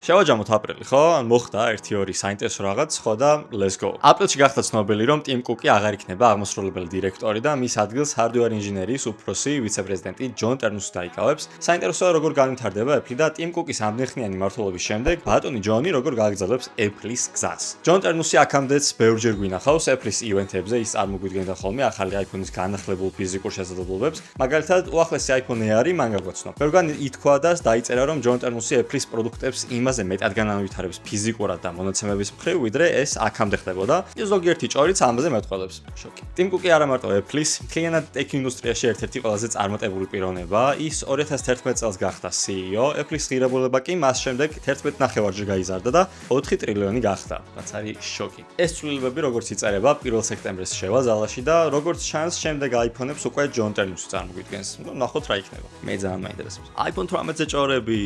შევაჯამოთ აპრილი, ხო? მოხდა 1-2 საინტერესო რაღაც, ხო და let's go. აპრილში გახდა ცნობილი, რომ ტიმ კუკი აღარ იქნება აღმასრულებელი დირექტორი და მის ადგილს hardware ინჟინერის უფროსი ვიცე-პრეზიდენტი ჯონ ტერნუსი დაიკავებს. საინტერესოა, როგორ განვითარდება Apple და ტიმ კუკის ამდენხნიანი მმართველობის შემდეგ ბატონი ჯონი როგორ გააგრძელებს Apple-ის გზას. ჯონ ტერნუსი აქამდეც ბევრჯერ გვინახავს Apple-ის ივენთებზე, ის წარმოგვიდგენდა ხოლმე ახალი iPhone-ის განახლებულ ფიზიკურ შესაძლებლობებს, მაგალითად, უახლესი iPhone Air-ი მან გაგვაცნო. ბევრგან ითქვა და დაიწერა, რომ ჯონ ტერნუსი Apple-ის პროდუქტებს იმაზე მეტად განავითარებს ფიზიკურად და მონაცემების მხრივ, ვიდრე ეს აქამდე ხდებოდა. ზოგიერთი ჭორიც ამაზე მეტყველებს. შოკი. ტიმ კუკი არა მარტო Apple-ის, მთლიანად ტექ ინდუსტრიაში ერთ-ერთი ყველაზე წარმატებული პიროვნება. ის 2011 წელს გახდა CEO, Apple-ის ღირებულება კი მას შემდეგ 11.5-ჯერ გაიზარდა და 4 ტრილიონი გახდა. რაც არის შოკი. ეს ცვლილებები როგორც იწერება 1 სექტემბერს შევა ზალაში და როგორც ჩანს, შემდეგ iPhone-ებს უკვე ჯონ ტერნუსი წარმოგვიდგენს. ნახოთ რა იქნება. მე ძალიან მაინტერესებს. iPhone 18-ზე ჭორები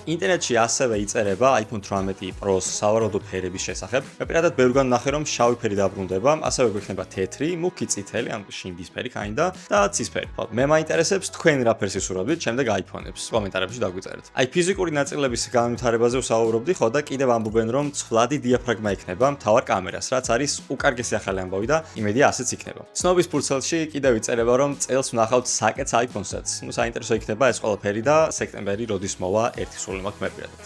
ინტერნეტში ასევე იწერება iPhone 18 Pro-ს სავარაუდო ფერების შესახებ. მე პირადად ბევრგან ვნახე, რომ შავი ფერი დაბრუნდება, ასევე გვექნება თეთრი, მუქი წითელი, ან შინდისფერი კაინდა და ცისფერი. ხო, მე მაინტერესებს თქვენ რა ფერს ისურვებდით შემდეგ iPhone-ებს. კომენტარებში დაგვიწერეთ. აი ფიზიკური ნაწილების განვითარებაზე ვსაუბრობდი, ხო და კიდევ ამბობენ, რომ ცვლადი დიაფრაგმა იქნება მთავარ კამერას, რაც არის უკარგესი ახალი ამბავი და იმედია ასეც იქნება. ცნობის ფურცელში კიდევ იწერება, რომ წელს ვნახავთ საკეთს iPhone-საც. საინტერესო იქნება ეს ყველაფერი და სექტემბერი როდის მოვა ერთი სულ მაქვს მე პირადად.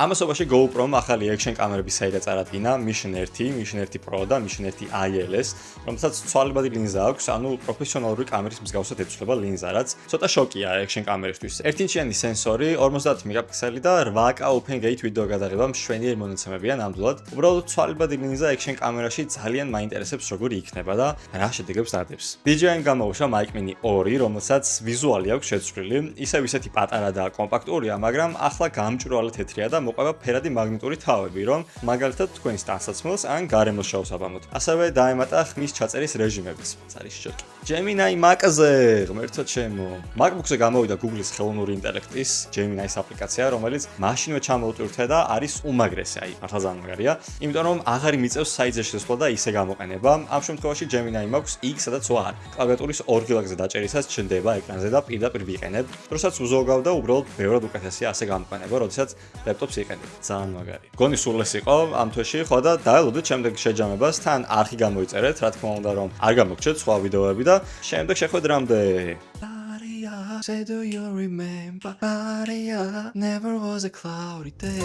ამასობაში GoPro-მ ახალი action კამერების სერია წარადგინა Mission 1, Mission 1 Pro და Mission 1 ILS, რომელსაც ცვალებადი ლინზა აქვს, ანუ პროფესიონალური კამერის მსგავსად ეცვლება ლინზა, რაც ცოტა შოკია action კამერისთვის. ერთინჩიანი სენსორი, 50 მეგაპიქსელი და 8K open gate ვიდეო გადაღება მშვენიერი მონაცემებია ნამდვილად. უბრალოდ ცვალებადი ლინზა action კამერაში ძალიან მაინტერესებს როგორი იქნება და რა შედეგებს დადებს. DJI-მ გამოუშვა Mic Mini 2, რომელსაც ვიზუალი აქვს შეცვლილი, ისევ ისეთი პატარა და კომპაქტურია, მაგრამ ახლა გამჭვირვალე თეთრია და მოყვება ფერადი მაგნიტური თავები, რომ მაგალითად თქვენს ტანსაცმელს ან გარემოს შეუსაბამოთ. ასევე დაემატა ხმის ჩაწერის რეჟიმებიც. არის შოკი. Gemini Mac-ზე, ღმერთო ჩემო. MacBook-ზე გამოვიდა Google-ის ხელოვნური ინტელექტის Gemini-ის აპლიკაცია, რომელიც მაშინვე ჩამოუტვირთე და არის უმაგრესი, აი, მართლა ძალიან მაგარია. იმიტომ რომ აღარ იმიწევს საიტზე შესვლა და ისე გამოყენება. ამ შემთხვევაში Gemini მაქვს X სადაც არ. კლავიატურის ორგილაკზე დაჭერისას ჩნდება ეკრანზე და პირდაპირ ვიყენებ. როდესაც უზოგავ და უბრალოდ ბევრად უკეთესია ასე გამოყენება, როდესაც ლეპტოპს იყენებ. ძალიან მაგარი. გონი სულ ეს იყო ამ თვეში, ხო და დაელოდეთ შემდეგ შეჯამებას, თან არხი გამოიწერეთ, რა თქმა უნდა, რომ არ გამოგჩეთ სხვა ვიდეოები და შემდეგ შეხვედრამდე. Say do you remember? Never was a cloudy day.